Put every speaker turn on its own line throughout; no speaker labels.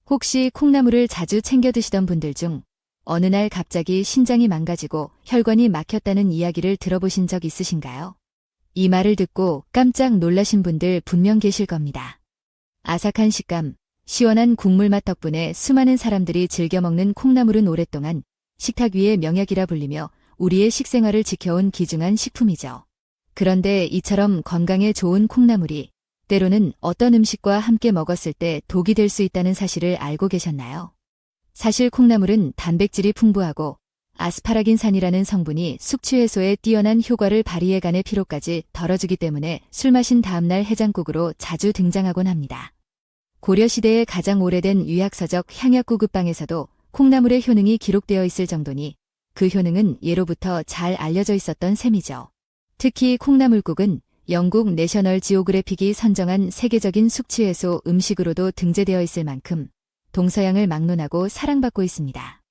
혹시 콩나물을 자주 챙겨 드시던 분들 중 어느 날 갑자기 신장이 망가지고 혈관이 막혔다는 이야기를 들어보신 적 있으신가요? 이 말을 듣고 깜짝 놀라신 분들 분명 계실 겁니다. 아삭한 식감, 시원한 국물 맛 덕분에 수많은 사람들이 즐겨 먹는 콩나물은 오랫동안 식탁 위의 명약이라 불리며 우리의 식생활을 지켜온 귀중한 식품이죠. 그런데 이처럼 건강에 좋은 콩나물이 때로는 어떤 음식과 함께 먹었을 때 독이 될 수 있다는 사실을 알고 계셨나요? 사실 콩나물은 단백질이 풍부하고 아스파라긴산이라는 성분이 숙취 해소에 뛰어난 효과를 발휘해 간의 피로까지 덜어주기 때문에 술 마신 다음날 해장국으로 자주 등장하곤 합니다. 고려시대의 가장 오래된 유약서적 향약구급방에서도 콩나물의 효능이 기록되어 있을 정도니 그 효능은 예로부터 잘 알려져 있었던 셈이죠. 특히 콩나물국은 영국 내셔널 지오그래픽이 선정한 세계적인 숙취 해소 음식으로도 등재되어 있을 만큼 동서양을 막론하고 사랑받고 있습니다.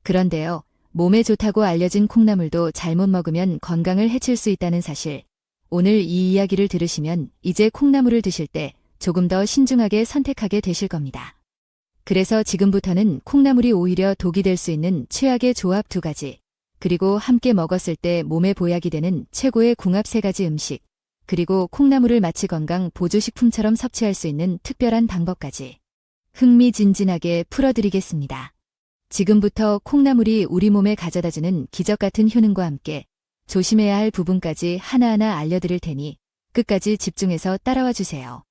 그런데요, 몸에 좋다고 알려진 콩나물도 잘못 먹으면 건강을 해칠 수 있다는 사실. 오늘 이 이야기를 들으시면 이제 콩나물을 드실 때 조금 더 신중하게 선택하게 되실 겁니다. 그래서 지금부터는 콩나물이 오히려 독이 될 수 있는 최악의 조합 2가지, 그리고 함께 먹었을 때 몸에 보약이 되는 최고의 궁합 3가지 음식, 그리고 콩나물을 마치 건강 보조식품처럼 섭취할 수 있는 특별한 방법까지 흥미진진하게 풀어드리겠습니다. 지금부터 콩나물이 우리 몸에 가져다주는 기적 같은 효능과 함께 조심해야 할 부분까지 하나하나 알려드릴 테니 끝까지 집중해서 따라와 주세요.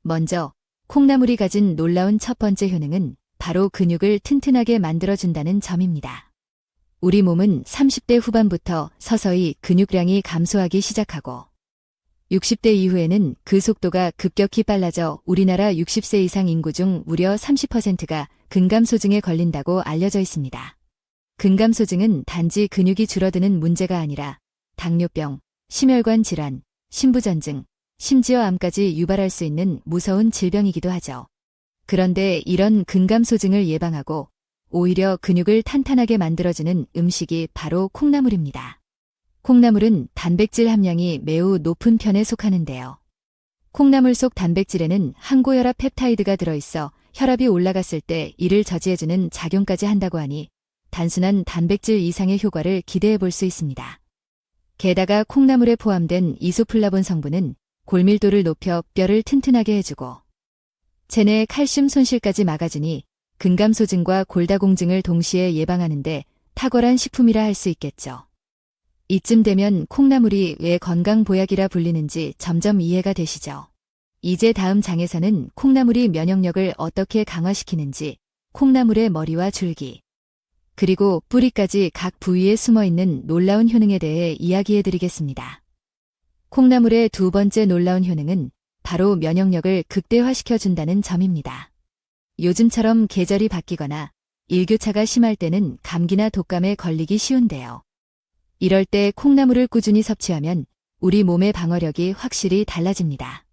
먼저 콩나물이 가진 놀라운 첫 번째 효능은 바로 근육을 튼튼하게 만들어준다는 점입니다. 우리 몸은 30대 후반부터 서서히 근육량이 감소하기 시작하고 60대 이후에는 그 속도가 급격히 빨라져 우리나라 60세 이상 인구 중 무려 30%가 근감소증에 걸린다고 알려져 있습니다. 근감소증은 단지 근육이 줄어드는 문제가 아니라 당뇨병, 심혈관 질환, 심부전증, 심지어 암까지 유발할 수 있는 무서운 질병이기도 하죠. 그런데 이런 근감소증을 예방하고 오히려 근육을 탄탄하게 만들어주는 음식이 바로 콩나물입니다. 콩나물은 단백질 함량이 매우 높은 편에 속하는데요. 콩나물 속 단백질에는 항고혈압 펩타이드가 들어있어 혈압이 올라갔을 때 이를 저지해주는 작용까지 한다고 하니 단순한 단백질 이상의 효과를 기대해 볼 수 있습니다. 게다가 콩나물에 포함된 이소플라본 성분은 골밀도를 높여 뼈를 튼튼하게 해주고 체내 칼슘 손실까지 막아주니 근감소증과 골다공증을 동시에 예방하는데 탁월한 식품이라 할 수 있겠죠. 이쯤 되면 콩나물이 왜 건강보약이라 불리는지 점점 이해가 되시죠? 이제 다음 장에서는 콩나물이 면역력을 어떻게 강화시키는지, 콩나물의 머리와 줄기, 그리고 뿌리까지 각 부위에 숨어있는 놀라운 효능에 대해 이야기해드리겠습니다. 콩나물의 두 번째 놀라운 효능은 바로 면역력을 극대화시켜준다는 점입니다. 요즘처럼 계절이 바뀌거나 일교차가 심할 때는 감기나 독감에 걸리기 쉬운데요. 이럴 때 콩나물을 꾸준히 섭취하면 우리 몸의 방어력이 확실히 달라집니다.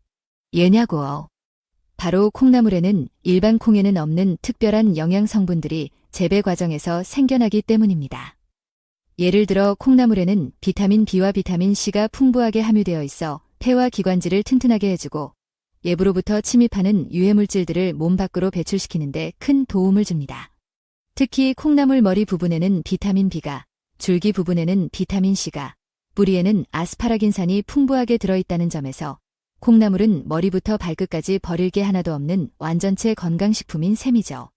왜냐고요? 바로 콩나물에는 일반 콩에는 없는 특별한 영양 성분들이 재배 과정에서 생겨나기 때문입니다. 예를 들어 콩나물에는 비타민 B와 비타민 C가 풍부하게 함유되어 있어 폐와 기관지를 튼튼하게 해주고 외부로부터 침입하는 유해물질들을 몸 밖으로 배출시키는 데 큰 도움을 줍니다. 특히 콩나물 머리 부분에는 비타민 B가, 줄기 부분에는 비타민 C가, 뿌리에는 아스파라긴산이 풍부하게 들어있다는 점에서 콩나물은 머리부터 발끝까지 버릴 게 하나도 없는 완전체 건강식품인 셈이죠.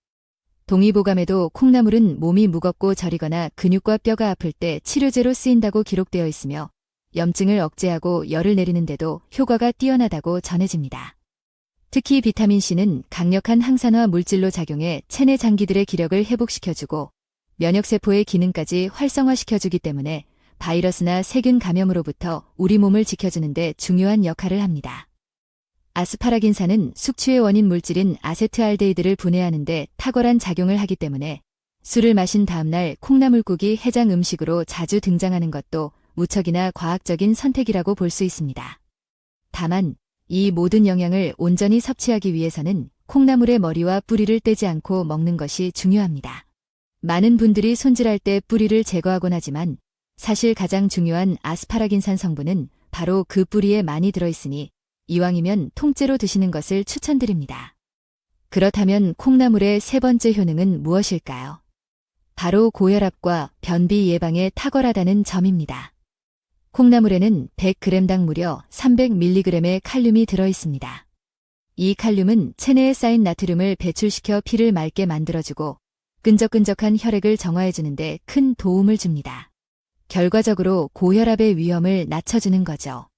동의보감에도 콩나물은 몸이 무겁고 저리거나 근육과 뼈가 아플 때 치료제로 쓰인다고 기록되어 있으며 염증을 억제하고 열을 내리는 데도 효과가 뛰어나다고 전해집니다. 특히 비타민C는 강력한 항산화 물질로 작용해 체내 장기들의 기력을 회복시켜주고 면역세포의 기능까지 활성화시켜주기 때문에 바이러스나 세균 감염으로부터 우리 몸을 지켜주는 데 중요한 역할을 합니다. 아스파라긴산은 숙취의 원인 물질인 아세트알데히드를 분해하는 데 탁월한 작용을 하기 때문에 술을 마신 다음날 콩나물국이 해장 음식으로 자주 등장하는 것도 무척이나 과학적인 선택이라고 볼 수 있습니다. 다만 이 모든 영양을 온전히 섭취하기 위해서는 콩나물의 머리와 뿌리를 떼지 않고 먹는 것이 중요합니다. 많은 분들이 손질할 때 뿌리를 제거하곤 하지만 사실 가장 중요한 아스파라긴산 성분은 바로 그 뿌리에 많이 들어있으니 이왕이면 통째로 드시는 것을 추천드립니다. 그렇다면 콩나물의 세 번째 효능은 무엇일까요? 바로 고혈압과 변비 예방에 탁월하다는 점입니다. 콩나물에는 100g당 무려 300mg의 칼륨이 들어있습니다. 이 칼륨은 체내에 쌓인 나트륨을 배출시켜 피를 맑게 만들어주고 끈적끈적한 혈액을 정화해주는데 큰 도움을 줍니다. 결과적으로 고혈압의 위험을 낮춰주는 거죠.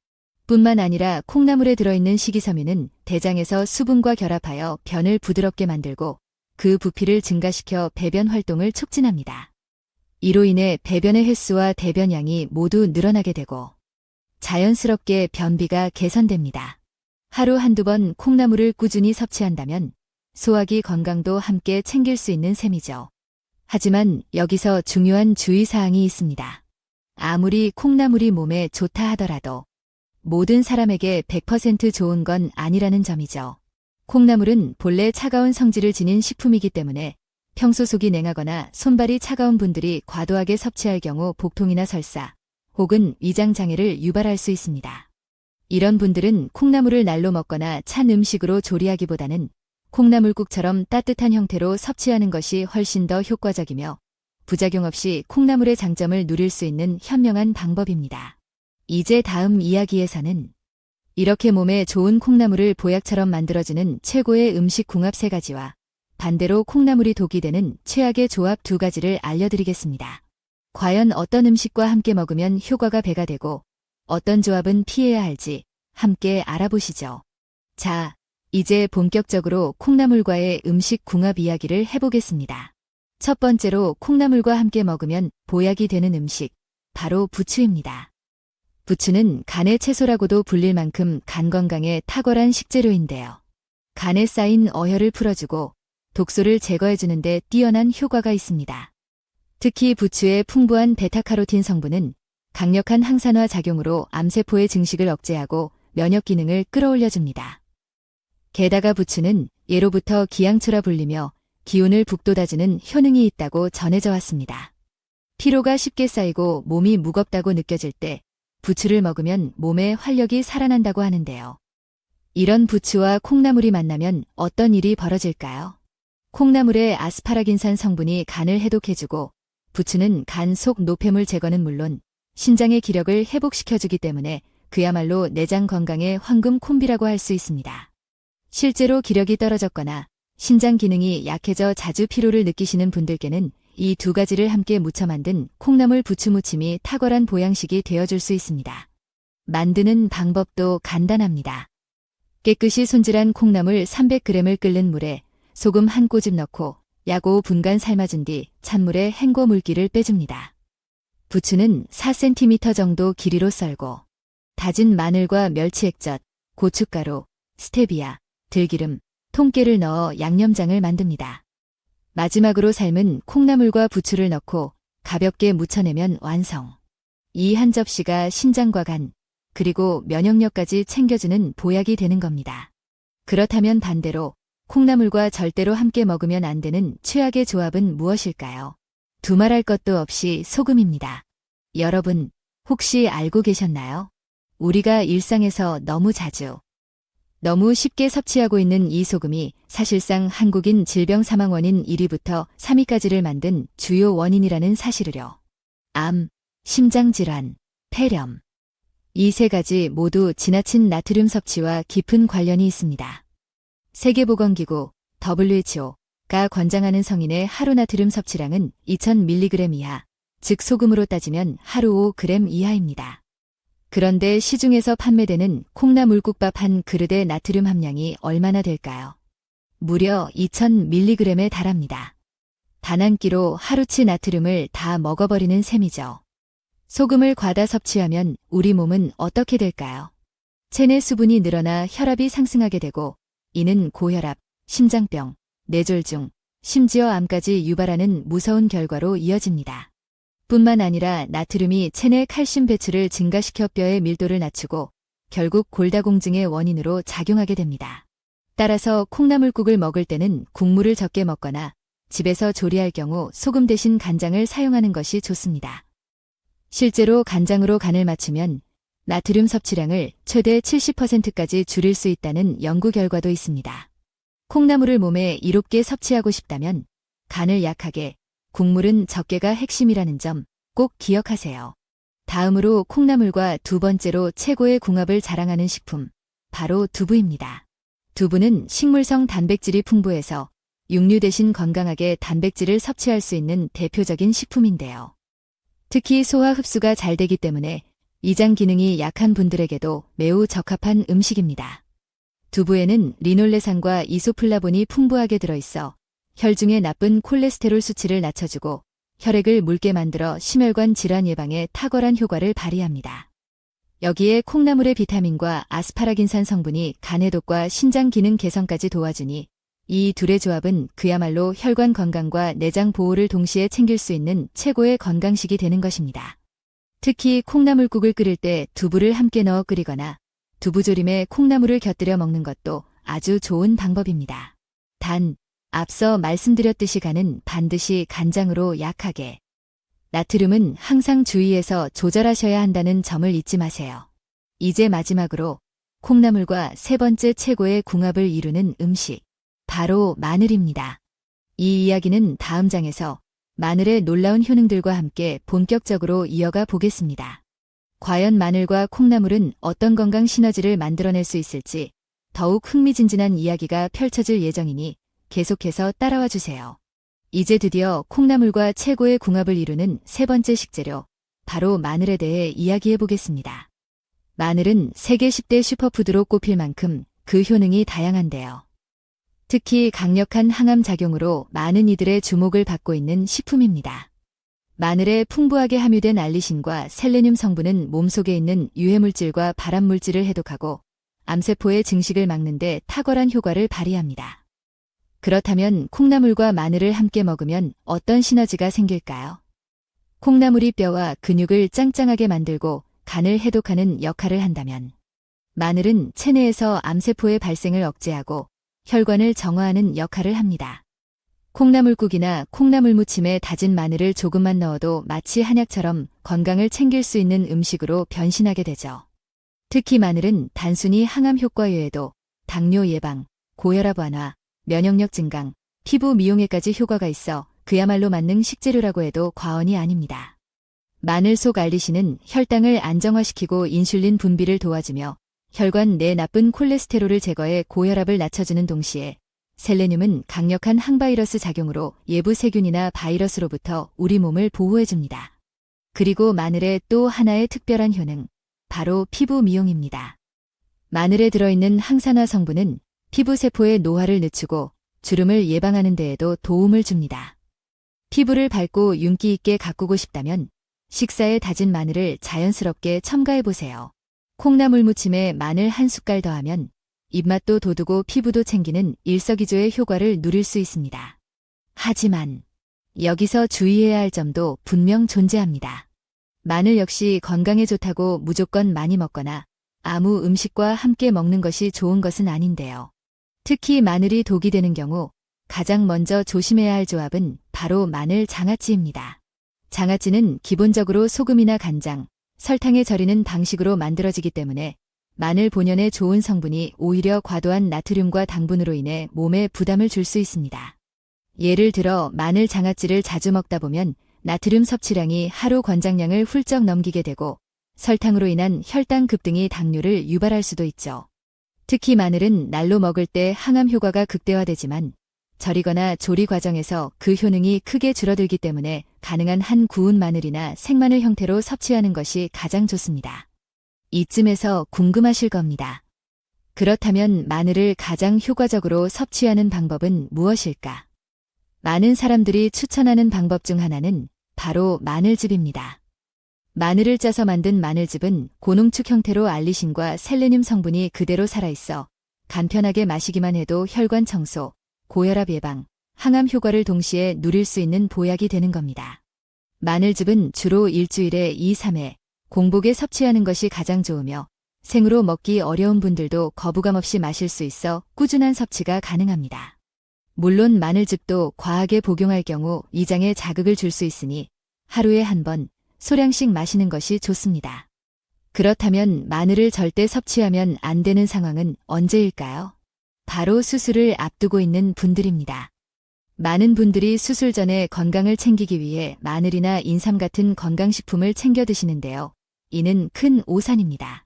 뿐만 아니라 콩나물에 들어있는 식이섬유는 대장에서 수분과 결합하여 변을 부드럽게 만들고 그 부피를 증가시켜 배변 활동을 촉진합니다. 이로 인해 배변의 횟수와 대변량이 모두 늘어나게 되고 자연스럽게 변비가 개선됩니다. 하루 한두 번 콩나물을 꾸준히 섭취한다면 소화기 건강도 함께 챙길 수 있는 셈이죠. 하지만 여기서 중요한 주의사항이 있습니다. 아무리 콩나물이 몸에 좋다 하더라도 모든 사람에게 100% 좋은 건 아니라는 점이죠. 콩나물은 본래 차가운 성질을 지닌 식품이기 때문에 평소 속이 냉하거나 손발이 차가운 분들이 과도하게 섭취할 경우 복통이나 설사 혹은 위장장애를 유발할 수 있습니다. 이런 분들은 콩나물을 날로 먹거나 찬 음식으로 조리하기보다는 콩나물국처럼 따뜻한 형태로 섭취하는 것이 훨씬 더 효과적이며 부작용 없이 콩나물의 장점을 누릴 수 있는 현명한 방법입니다. 이제 다음 이야기에서는 이렇게 몸에 좋은 콩나물을 보약처럼 만들어주는 최고의 음식 궁합 3가지와 반대로 콩나물이 독이 되는 최악의 조합 2가지를 알려드리겠습니다. 과연 어떤 음식과 함께 먹으면 효과가 배가 되고 어떤 조합은 피해야 할지 함께 알아보시죠. 자, 이제 본격적으로 콩나물과의 음식 궁합 이야기를 해보겠습니다. 첫 번째로 콩나물과 함께 먹으면 보약이 되는 음식, 바로 부추입니다. 부추는 간의 채소라고도 불릴 만큼 간 건강에 탁월한 식재료인데요. 간에 쌓인 어혈을 풀어주고 독소를 제거해주는 데 뛰어난 효과가 있습니다. 특히 부추의 풍부한 베타카로틴 성분은 강력한 항산화 작용으로 암세포의 증식을 억제하고 면역 기능을 끌어올려줍니다. 게다가 부추는 예로부터 기양초라 불리며 기운을 북돋아주는 효능이 있다고 전해져 왔습니다. 피로가 쉽게 쌓이고 몸이 무겁다고 느껴질 때 부추를 먹으면 몸에 활력이 살아난다고 하는데요. 이런 부추와 콩나물이 만나면 어떤 일이 벌어질까요? 콩나물의 아스파라긴산 성분이 간을 해독해주고 부추는 간 속 노폐물 제거는 물론 신장의 기력을 회복시켜주기 때문에 그야말로 내장 건강의 황금 콤비라고 할 수 있습니다. 실제로 기력이 떨어졌거나 신장 기능이 약해져 자주 피로를 느끼시는 분들께는 이 2가지를 함께 무쳐 만든 콩나물 부추 무침이 탁월한 보양식이 되어줄 수 있습니다. 만드는 방법도 간단합니다. 깨끗이 손질한 콩나물 300g을 끓는 물에 소금 한 꼬집 넣고 약 5분간 삶아준 뒤 찬물에 헹궈 물기를 빼줍니다. 부추는 4cm 정도 길이로 썰고 다진 마늘과 멸치 액젓, 고춧가루, 스테비아, 들기름, 통깨를 넣어 양념장을 만듭니다. 마지막으로 삶은 콩나물과 부추를 넣고 가볍게 무쳐내면 완성. 이 한 접시가 신장과 간, 그리고 면역력까지 챙겨주는 보약이 되는 겁니다. 그렇다면 반대로 콩나물과 절대로 함께 먹으면 안 되는 최악의 조합은 무엇일까요? 두말할 것도 없이 소금입니다. 여러분, 혹시 알고 계셨나요? 우리가 일상에서 너무 자주, 너무 쉽게 섭취하고 있는 이 소금이 사실상 한국인 질병 사망 원인 1위부터 3위까지를 만든 주요 원인이라는 사실을요. 암, 심장질환, 폐렴. 이 3가지 모두 지나친 나트륨 섭취와 깊은 관련이 있습니다. 세계보건기구 WHO가 권장하는 성인의 하루 나트륨 섭취량은 2000mg 이하, 즉 소금으로 따지면 하루 5g 이하입니다. 그런데 시중에서 판매되는 콩나물국밥 한 그릇의 나트륨 함량이 얼마나 될까요? 무려 2000mg에 달합니다. 단 한 끼로 하루치 나트륨을 다 먹어버리는 셈이죠. 소금을 과다 섭취하면 우리 몸은 어떻게 될까요? 체내 수분이 늘어나 혈압이 상승하게 되고 이는 고혈압, 심장병, 뇌졸중, 심지어 암까지 유발하는 무서운 결과로 이어집니다. 뿐만 아니라 나트륨이 체내 칼슘 배출을 증가시켜 뼈의 밀도를 낮추고 결국 골다공증의 원인으로 작용하게 됩니다. 따라서 콩나물국을 먹을 때는 국물을 적게 먹거나 집에서 조리할 경우 소금 대신 간장을 사용하는 것이 좋습니다. 실제로 간장으로 간을 맞추면 나트륨 섭취량을 최대 70%까지 줄일 수 있다는 연구 결과도 있습니다. 콩나물을 몸에 이롭게 섭취하고 싶다면 간을 약하게, 국물은 적게가 핵심이라는 점 꼭 기억하세요. 다음으로 콩나물과 두 번째로 최고의 궁합을 자랑하는 식품, 바로 두부입니다. 두부는 식물성 단백질이 풍부해서 육류 대신 건강하게 단백질을 섭취할 수 있는 대표적인 식품인데요. 특히 소화 흡수가 잘 되기 때문에 이장 기능이 약한 분들에게도 매우 적합한 음식입니다. 두부에는 리놀레산과 이소플라본이 풍부하게 들어있어 혈중의 나쁜 콜레스테롤 수치를 낮춰주고 혈액을 묽게 만들어 심혈관 질환 예방에 탁월한 효과를 발휘합니다. 여기에 콩나물의 비타민과 아스파라긴산 성분이 간 해독과 신장 기능 개선까지 도와주니 이 둘의 조합은 그야말로 혈관 건강과 내장 보호를 동시에 챙길 수 있는 최고의 건강식이 되는 것입니다. 특히 콩나물국을 끓일 때 두부를 함께 넣어 끓이거나 두부조림에 콩나물을 곁들여 먹는 것도 아주 좋은 방법입니다. 단, 앞서 말씀드렸듯이 간은 반드시 간장으로 약하게, 나트륨은 항상 주의해서 조절하셔야 한다는 점을 잊지 마세요. 이제 마지막으로 콩나물과 세 번째 최고의 궁합을 이루는 음식, 바로 마늘입니다. 이 이야기는 다음 장에서 마늘의 놀라운 효능들과 함께 본격적으로 이어가 보겠습니다. 과연 마늘과 콩나물은 어떤 건강 시너지를 만들어낼 수 있을지 더욱 흥미진진한 이야기가 펼쳐질 예정이니 계속해서 따라와 주세요. 이제 드디어 콩나물과 최고의 궁합을 이루는 세 번째 식재료, 바로 마늘에 대해 이야기해 보겠습니다. 마늘은 세계 10대 슈퍼푸드로 꼽힐 만큼 그 효능이 다양한데요. 특히 강력한 항암 작용으로 많은 이들의 주목을 받고 있는 식품입니다. 마늘에 풍부하게 함유된 알리신과 셀레늄 성분은 몸속에 있는 유해물질과 발암물질을 해독하고 암세포의 증식을 막는 데 탁월한 효과를 발휘합니다. 그렇다면 콩나물과 마늘을 함께 먹으면 어떤 시너지가 생길까요? 콩나물이 뼈와 근육을 짱짱하게 만들고 간을 해독하는 역할을 한다면 마늘은 체내에서 암세포의 발생을 억제하고 혈관을 정화하는 역할을 합니다. 콩나물국이나 콩나물무침에 다진 마늘을 조금만 넣어도 마치 한약처럼 건강을 챙길 수 있는 음식으로 변신하게 되죠. 특히 마늘은 단순히 항암 효과 외에도 당뇨 예방, 고혈압 완화, 면역력 증강, 피부 미용에까지 효과가 있어 그야말로 만능 식재료라고 해도 과언이 아닙니다. 마늘 속 알리신은 혈당을 안정화시키고 인슐린 분비를 도와주며 혈관 내 나쁜 콜레스테롤을 제거해 고혈압을 낮춰주는 동시에 셀레늄은 강력한 항바이러스 작용으로 예부 세균이나 바이러스로부터 우리 몸을 보호해줍니다. 그리고 마늘의 또 하나의 특별한 효능, 바로 피부 미용입니다. 마늘에 들어있는 항산화 성분은 피부세포의 노화를 늦추고 주름을 예방하는 데에도 도움을 줍니다. 피부를 밝고 윤기 있게 가꾸고 싶다면 식사에 다진 마늘을 자연스럽게 첨가해보세요. 콩나물 무침에 마늘 한 숟갈 더하면 입맛도 돋우고 피부도 챙기는 일석이조의 효과를 누릴 수 있습니다. 하지만 여기서 주의해야 할 점도 분명 존재합니다. 마늘 역시 건강에 좋다고 무조건 많이 먹거나 아무 음식과 함께 먹는 것이 좋은 것은 아닌데요. 특히 마늘이 독이 되는 경우 가장 먼저 조심해야 할 조합은 바로 마늘 장아찌입니다. 장아찌는 기본적으로 소금이나 간장, 설탕에 절이는 방식으로 만들어지기 때문에 마늘 본연의 좋은 성분이 오히려 과도한 나트륨과 당분으로 인해 몸에 부담을 줄 수 있습니다. 예를 들어 마늘 장아찌를 자주 먹다 보면 나트륨 섭취량이 하루 권장량을 훌쩍 넘기게 되고 설탕으로 인한 혈당 급등이 당뇨를 유발할 수도 있죠. 특히 마늘은 날로 먹을 때 항암 효과가 극대화되지만 절이거나 조리 과정에서 그 효능이 크게 줄어들기 때문에 가능한 한 구운 마늘이나 생마늘 형태로 섭취하는 것이 가장 좋습니다. 이쯤에서 궁금하실 겁니다. 그렇다면 마늘을 가장 효과적으로 섭취하는 방법은 무엇일까? 많은 사람들이 추천하는 방법 중 하나는 바로 마늘즙입니다. 마늘을 짜서 만든 마늘즙은 고농축 형태로 알리신과 셀레늄 성분이 그대로 살아있어 간편하게 마시기만 해도 혈관 청소, 고혈압 예방, 항암 효과를 동시에 누릴 수 있는 보약이 되는 겁니다. 마늘즙은 주로 일주일에 2-3회 공복에 섭취하는 것이 가장 좋으며 생으로 먹기 어려운 분들도 거부감 없이 마실 수 있어 꾸준한 섭취가 가능합니다. 물론 마늘즙도 과하게 복용할 경우 위장에 자극을 줄 수 있으니 하루에 한 번 소량씩 마시는 것이 좋습니다. 그렇다면 마늘을 절대 섭취하면 안 되는 상황은 언제일까요? 바로 수술을 앞두고 있는 분들입니다. 많은 분들이 수술 전에 건강을 챙기기 위해 마늘이나 인삼 같은 건강식품을 챙겨 드시는데요. 이는 큰 오산입니다.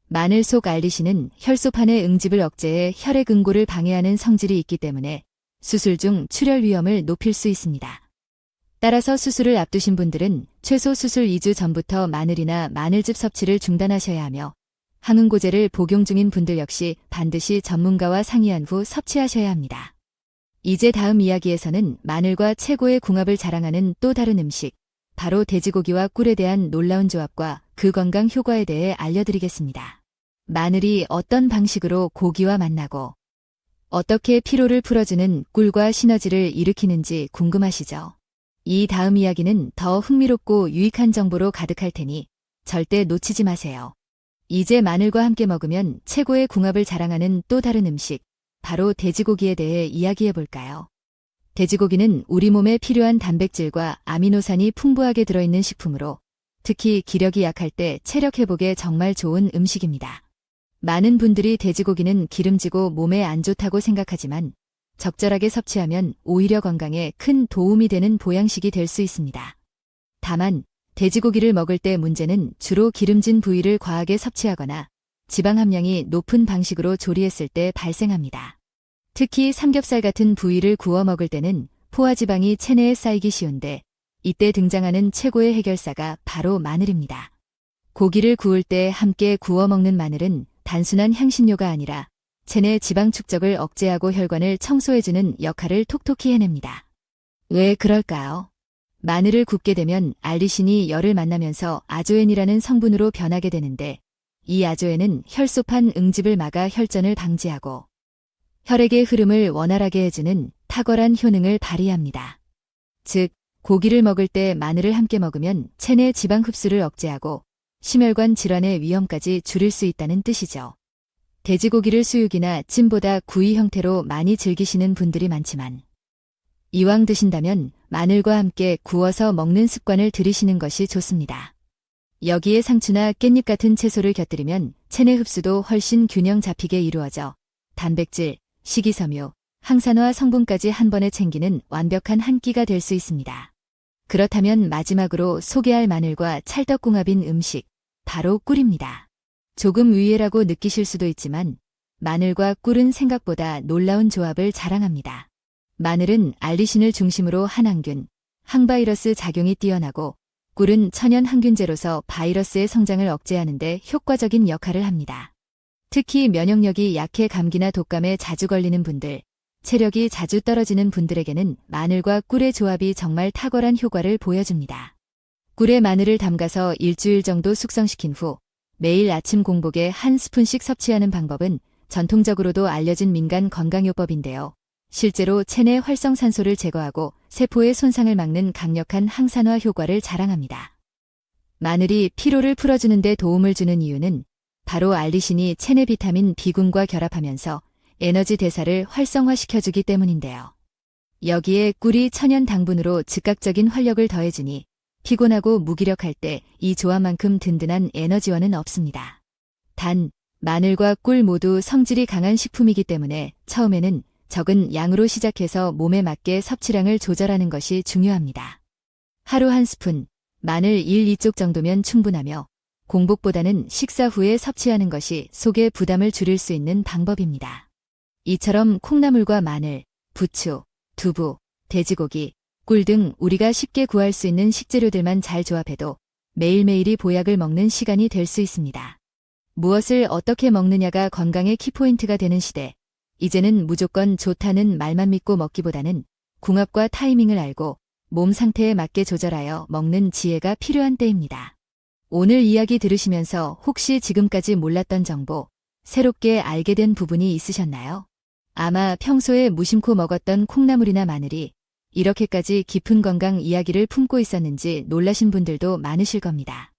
마늘 속 알리신은 혈소판의 응집을 억제해 혈액 응고를 방해하는 성질이 있기 때문에 수술 중 출혈 위험을 높일 수 있습니다. 따라서 수술을 앞두신 분들은 최소 수술 2주 전부터 마늘이나 마늘즙 섭취를 중단하셔야 하며 항응고제를 복용 중인 분들 역시 반드시 전문가와 상의한 후 섭취하셔야 합니다. 이제 다음 이야기에서는 마늘과 최고의 궁합을 자랑하는 또 다른 음식, 바로 돼지고기와 꿀에 대한 놀라운 조합과 그 건강 효과에 대해 알려드리겠습니다. 마늘이 어떤 방식으로 고기와 만나고 어떻게 피로를 풀어주는 꿀과 시너지를 일으키는지 궁금하시죠? 이 다음 이야기는 더 흥미롭고 유익한 정보로 가득할 테니 절대 놓치지 마세요. 이제 마늘과 함께 먹으면 최고의 궁합을 자랑하는 또 다른 음식, 바로 돼지고기에 대해 이야기해 볼까요? 돼지고기는 우리 몸에 필요한 단백질과 아미노산이 풍부하게 들어있는 식품으로 특히 기력이 약할 때 체력 회복에 정말 좋은 음식입니다. 많은 분들이 돼지고기는 기름지고 몸에 안 좋다고 생각하지만 적절하게 섭취하면 오히려 건강에 큰 도움이 되는 보양식이 될 수 있습니다. 다만 돼지고기를 먹을 때 문제는 주로 기름진 부위를 과하게 섭취하거나 지방 함량이 높은 방식으로 조리했을 때 발생합니다. 특히 삼겹살 같은 부위를 구워 먹을 때는 포화지방이 체내에 쌓이기 쉬운데 이때 등장하는 최고의 해결사가 바로 마늘입니다. 고기를 구울 때 함께 구워 먹는 마늘은 단순한 향신료가 아니라 체내 지방 축적을 억제하고 혈관을 청소해주는 역할을 톡톡히 해냅니다. 왜 그럴까요? 마늘을 굽게 되면 알리신이 열을 만나면서 아조엔이라는 성분으로 변하게 되는데 이 아조엔은 혈소판 응집을 막아 혈전을 방지하고 혈액의 흐름을 원활하게 해주는 탁월한 효능을 발휘합니다. 즉, 고기를 먹을 때 마늘을 함께 먹으면 체내 지방 흡수를 억제하고 심혈관 질환의 위험까지 줄일 수 있다는 뜻이죠. 돼지고기를 수육이나 찜보다 구이 형태로 많이 즐기시는 분들이 많지만 이왕 드신다면 마늘과 함께 구워서 먹는 습관을 들이시는 것이 좋습니다. 여기에 상추나 깻잎 같은 채소를 곁들이면 체내 흡수도 훨씬 균형 잡히게 이루어져 단백질, 식이섬유, 항산화 성분까지 한 번에 챙기는 완벽한 한 끼가 될 수 있습니다. 그렇다면 마지막으로 소개할 마늘과 찰떡궁합인 음식, 바로 꿀입니다. 조금 의외라고 느끼실 수도 있지만 마늘과 꿀은 생각보다 놀라운 조합을 자랑합니다. 마늘은 알리신을 중심으로 항균, 항바이러스 작용이 뛰어나고 꿀은 천연 항균제로서 바이러스의 성장을 억제하는 데 효과적인 역할을 합니다. 특히 면역력이 약해 감기나 독감에 자주 걸리는 분들, 체력이 자주 떨어지는 분들에게는 마늘과 꿀의 조합이 정말 탁월한 효과를 보여줍니다. 꿀에 마늘을 담가서 일주일 정도 숙성시킨 후 매일 아침 공복에 한 스푼씩 섭취하는 방법은 전통적으로도 알려진 민간 건강요법인데요. 실제로 체내 활성산소를 제거하고 세포의 손상을 막는 강력한 항산화 효과를 자랑합니다. 마늘이 피로를 풀어주는 데 도움을 주는 이유는 바로 알리신이 체내 비타민 B군과 결합하면서 에너지 대사를 활성화시켜주기 때문인데요. 여기에 꿀이 천연 당분으로 즉각적인 활력을 더해주니 피곤하고 무기력할 때 이 조합만큼 든든한 에너지원은 없습니다. 단, 마늘과 꿀 모두 성질이 강한 식품이기 때문에 처음에는 적은 양으로 시작해서 몸에 맞게 섭취량을 조절하는 것이 중요합니다. 하루 한 스푼, 마늘 1-2쪽 정도면 충분하며 공복보다는 식사 후에 섭취하는 것이 속의 부담을 줄일 수 있는 방법입니다. 이처럼 콩나물과 마늘, 부추, 두부, 돼지고기, 꿀 등 우리가 쉽게 구할 수 있는 식재료들만 잘 조합해도 매일매일이 보약을 먹는 시간이 될 수 있습니다. 무엇을 어떻게 먹느냐가 건강의 키포인트가 되는 시대. 이제는 무조건 좋다는 말만 믿고 먹기보다는 궁합과 타이밍을 알고 몸 상태에 맞게 조절하여 먹는 지혜가 필요한 때입니다. 오늘 이야기 들으시면서 혹시 지금까지 몰랐던 정보, 새롭게 알게 된 부분이 있으셨나요? 아마 평소에 무심코 먹었던 콩나물이나 마늘이 이렇게까지 깊은 건강 이야기를 품고 있었는지 놀라신 분들도 많으실 겁니다.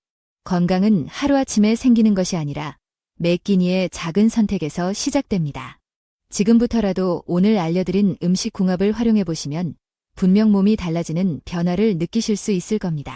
건강은 하루아침에 생기는 것이 아니라 매 끼니의 작은 선택에서 시작됩니다. 지금부터라도 오늘 알려드린 음식 궁합을 활용해 보시면 분명 몸이 달라지는 변화를 느끼실 수 있을 겁니다.